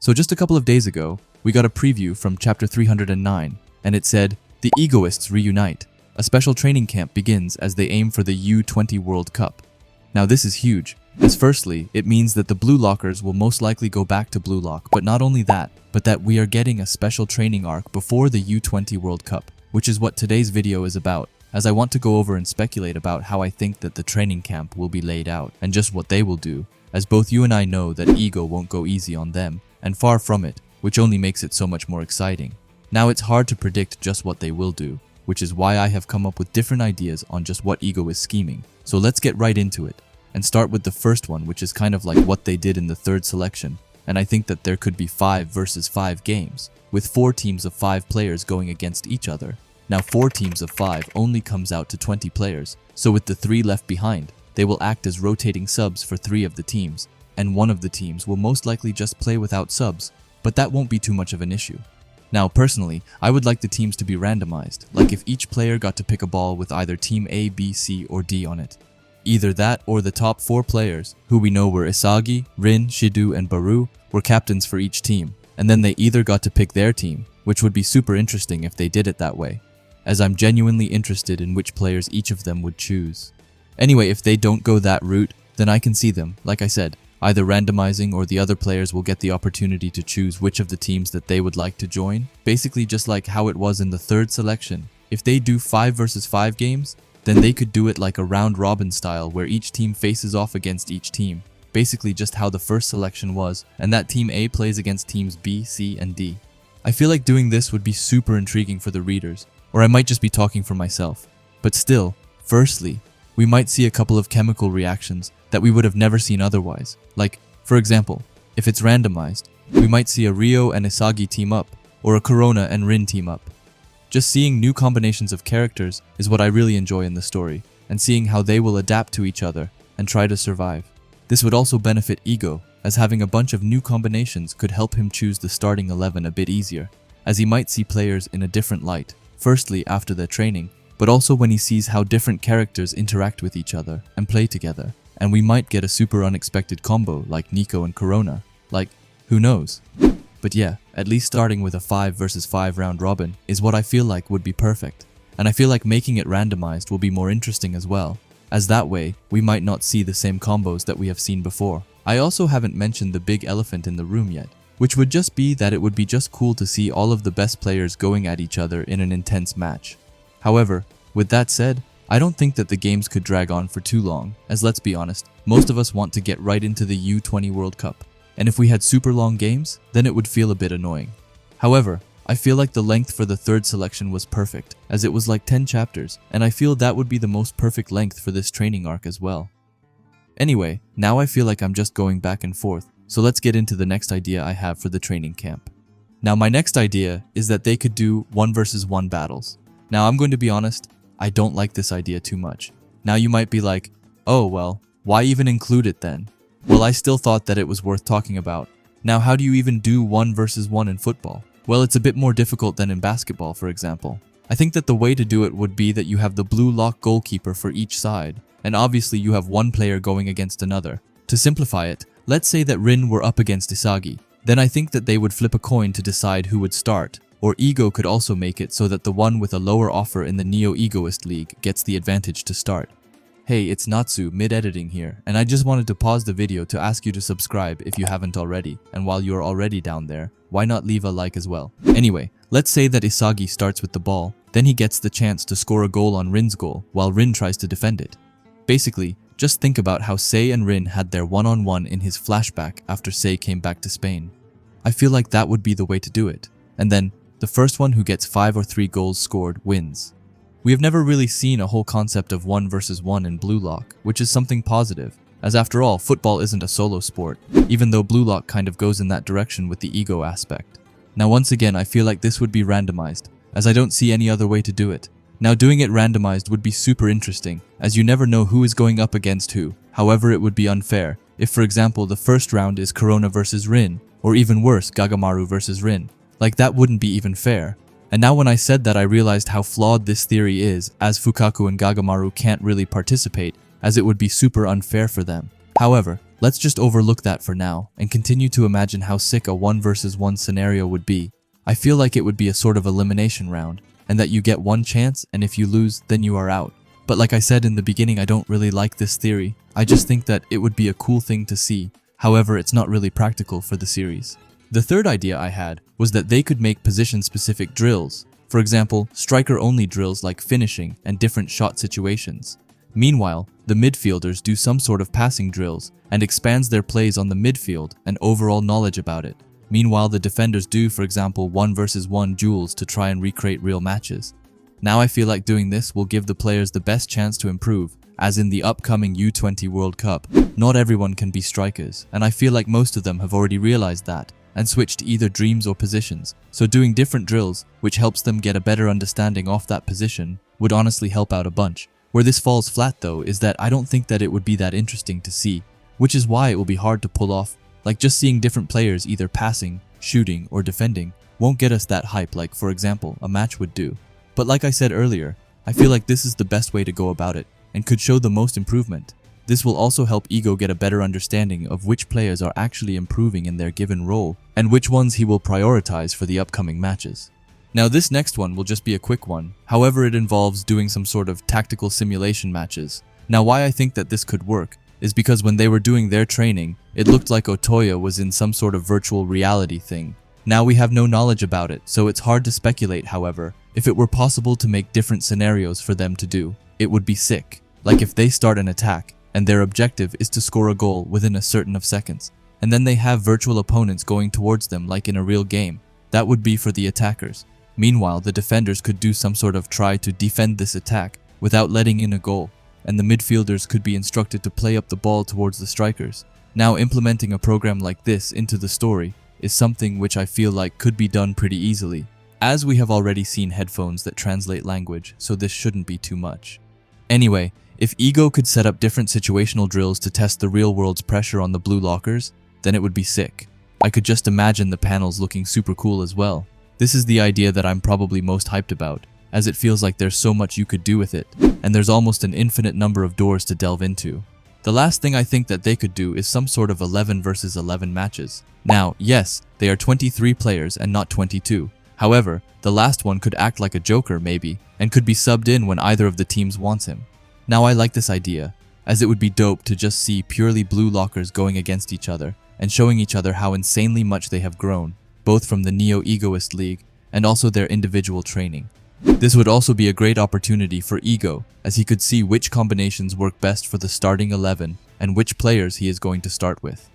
So just a couple of days ago, we got a preview from chapter 309, and it said, "The Egoists reunite. A special training camp begins as they aim for the U20 World Cup." Now this is huge, as firstly, it means that the Blue Lockers will most likely go back to Blue Lock, but not only that, but that we are getting a special training arc before the U20 World Cup, which is what today's video is about, as I want to go over and speculate about how I think that the training camp will be laid out, and just what they will do, as both you and I know that Ego won't go easy on them, and far from it, which only makes it so much more exciting. Now it's hard to predict just what they will do, which is why I have come up with different ideas on just what Ego is scheming. So let's get right into it, and start with the first one, which is kind of like what they did in the third selection, and I think that there could be 5 versus 5 games, with 4 teams of 5 players going against each other. Now 4 teams of 5 only comes out to 20 players, so with the 3 left behind, they will act as rotating subs for 3 of the teams, and one of the teams will most likely just play without subs, but that won't be too much of an issue. Now personally, I would like the teams to be randomized, like if each player got to pick a ball with either team A, B, C, or D on it. Either that or the top 4 players, who we know were Isagi, Rin, Shidu, and Baru, were captains for each team, and then they either got to pick their team, which would be super interesting if they did it that way, as I'm genuinely interested in which players each of them would choose. Anyway, if they don't go that route, then I can see them, like I said, either randomizing or the other players will get the opportunity to choose which of the teams that they would like to join. Basically just like how it was in the third selection. If they do 5 versus 5 games, then they could do it like a round robin style where each team faces off against each team. Basically just how the first selection was, and that team A plays against teams B, C, and D. I feel like doing this would be super intriguing for the readers, or I might just be talking for myself. But still, firstly, we might see a couple of chemical reactions that we would have never seen otherwise. Like, for example, if it's randomized, we might see a Ryo and Isagi team up, or a Corona and Rin team up. Just seeing new combinations of characters is what I really enjoy in the story, and seeing how they will adapt to each other and try to survive. This would also benefit Ego, as having a bunch of new combinations could help him choose the starting 11 a bit easier, as he might see players in a different light, firstly after their training, but also when he sees how different characters interact with each other and play together, and we might get a super unexpected combo like Nico and Corona. Like, who knows? But yeah, at least starting with a 5 versus 5 round robin is what I feel like would be perfect, and I feel like making it randomized will be more interesting as well, as that way we might not see the same combos that we have seen before. I also haven't mentioned the big elephant in the room yet, which would just be that it would be just cool to see all of the best players going at each other in an intense match. However, with that said, I don't think that the games could drag on for too long, as let's be honest, most of us want to get right into the U20 World Cup, and if we had super long games, then it would feel a bit annoying. However, I feel like the length for the third selection was perfect, as it was like 10 chapters, and I feel that would be the most perfect length for this training arc as well. Anyway, now I feel like I'm just going back and forth, so let's get into the next idea I have for the training camp. Now my next idea is that they could do 1 versus 1 battles. Now I'm going to be honest, I don't like this idea too much. Now you might be like, oh well, why even include it then? Well, I still thought that it was worth talking about. Now how do you even do 1 versus 1 in football? Well, it's a bit more difficult than in basketball, for example. I think that the way to do it would be that you have the blue lock goalkeeper for each side, and obviously you have one player going against another. To simplify it, let's say that Rin were up against Isagi. Then I think that they would flip a coin to decide who would start. Or Ego could also make it so that the one with a lower offer in the Neo-Egoist League gets the advantage to start. Hey, it's Natsu, mid-editing here, and I just wanted to pause the video to ask you to subscribe if you haven't already, and while you're already down there, why not leave a like as well? Anyway, let's say that Isagi starts with the ball, then he gets the chance to score a goal on Rin's goal, while Rin tries to defend it. Basically, just think about how Sei and Rin had their one-on-one in his flashback after Sei came back to Spain. I feel like that would be the way to do it, and then the first one who gets 5 or 3 goals scored wins. We have never really seen a whole concept of 1 versus 1 in Blue Lock, which is something positive, as after all, football isn't a solo sport, even though Blue Lock kind of goes in that direction with the ego aspect. Now once again, I feel like this would be randomized, as I don't see any other way to do it. Now doing it randomized would be super interesting, as you never know who is going up against who. However, it would be unfair if, for example, the first round is Corona versus Rin, or even worse, Gagamaru versus Rin. Like, that wouldn't be even fair. And now when I said that, I realized how flawed this theory is, as Fukaku and Gagamaru can't really participate, as it would be super unfair for them. However, let's just overlook that for now and continue to imagine how sick a 1 versus 1 scenario would be. I feel like it would be a sort of elimination round, and that you get one chance, and if you lose, then you are out. But like I said in the beginning, I don't really like this theory. I just think that it would be a cool thing to see. However, it's not really practical for the series. The third idea I had was that they could make position-specific drills. For example, striker-only drills like finishing and different shot situations. Meanwhile, the midfielders do some sort of passing drills and expands their plays on the midfield and overall knowledge about it. Meanwhile, the defenders do, for example, 1 versus 1 duels to try and recreate real matches. Now I feel like doing this will give the players the best chance to improve, as in the upcoming U20 World Cup. Not everyone can be strikers, and I feel like most of them have already realized that and switched to either dreams or positions, so doing different drills, which helps them get a better understanding of that position, would honestly help out a bunch. Where this falls flat though is that I don't think that it would be that interesting to see, which is why it will be hard to pull off. Like just seeing different players either passing, shooting, or defending won't get us that hype like, for example, a match would do. But like I said earlier, I feel like this is the best way to go about it and could show the most improvement. This will also help Ego get a better understanding of which players are actually improving in their given role and which ones he will prioritize for the upcoming matches. Now this next one will just be a quick one, however it involves doing some sort of tactical simulation matches. Now why I think that this could work is because when they were doing their training, it looked like Otoya was in some sort of virtual reality thing. Now we have no knowledge about it, so it's hard to speculate. However, if it were possible to make different scenarios for them to do, it would be sick. Like if they start an attack, and their objective is to score a goal within a certain of seconds, and then they have virtual opponents going towards them like in a real game, that would be for the attackers. Meanwhile, the defenders could do some sort of try to defend this attack without letting in a goal, and the midfielders could be instructed to play up the ball towards the strikers. Now implementing a program like this into the story is something which I feel like could be done pretty easily, as we have already seen headphones that translate language, so this shouldn't be too much. Anyway, if Ego could set up different situational drills to test the real world's pressure on the blue lockers, then it would be sick. I could just imagine the panels looking super cool as well. This is the idea that I'm probably most hyped about, as it feels like there's so much you could do with it, and there's almost an infinite number of doors to delve into. The last thing I think that they could do is some sort of 11 versus 11 matches. Now, yes, they are 23 players and not 22. However, the last one could act like a joker maybe, and could be subbed in when either of the teams wants him. Now I like this idea, as it would be dope to just see purely blue lockers going against each other and showing each other how insanely much they have grown, both from the Neo-Egoist League and also their individual training. This would also be a great opportunity for Ego, as he could see which combinations work best for the starting 11 and which players he is going to start with.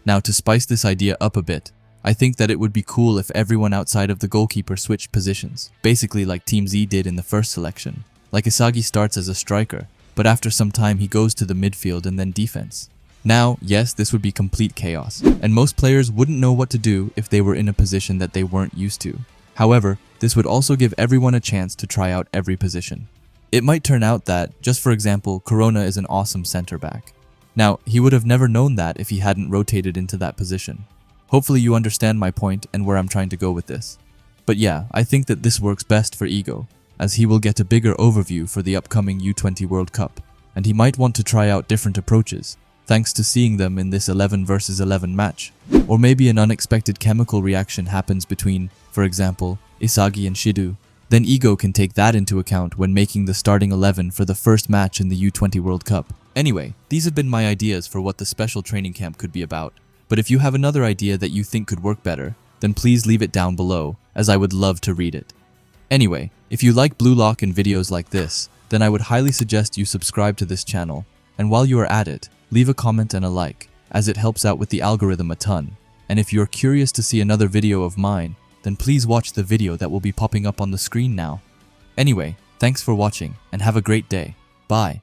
Now to spice this idea up a bit, I think that it would be cool if everyone outside of the goalkeeper switched positions, basically like Team Z did in the first selection. Like Isagi starts as a striker, but after some time he goes to the midfield and then defense. Now, yes, this would be complete chaos, and most players wouldn't know what to do if they were in a position that they weren't used to. However, this would also give everyone a chance to try out every position. It might turn out that, just for example, Corona is an awesome center back. Now, he would have never known that if he hadn't rotated into that position. Hopefully you understand my point and where I'm trying to go with this. But yeah, I think that this works best for Ego, as he will get a bigger overview for the upcoming U20 World Cup, and he might want to try out different approaches, thanks to seeing them in this 11 versus 11 match. Or maybe an unexpected chemical reaction happens between, for example, Isagi and Shidu. Then Ego can take that into account when making the starting 11 for the first match in the U20 World Cup. Anyway, these have been my ideas for what the special training camp could be about, but if you have another idea that you think could work better, then please leave it down below, as I would love to read it. Anyway, if you like Blue Lock and videos like this, then I would highly suggest you subscribe to this channel, and while you are at it, leave a comment and a like, as it helps out with the algorithm a ton. And if you're curious to see another video of mine, then please watch the video that will be popping up on the screen now. Anyway, thanks for watching, and have a great day. Bye.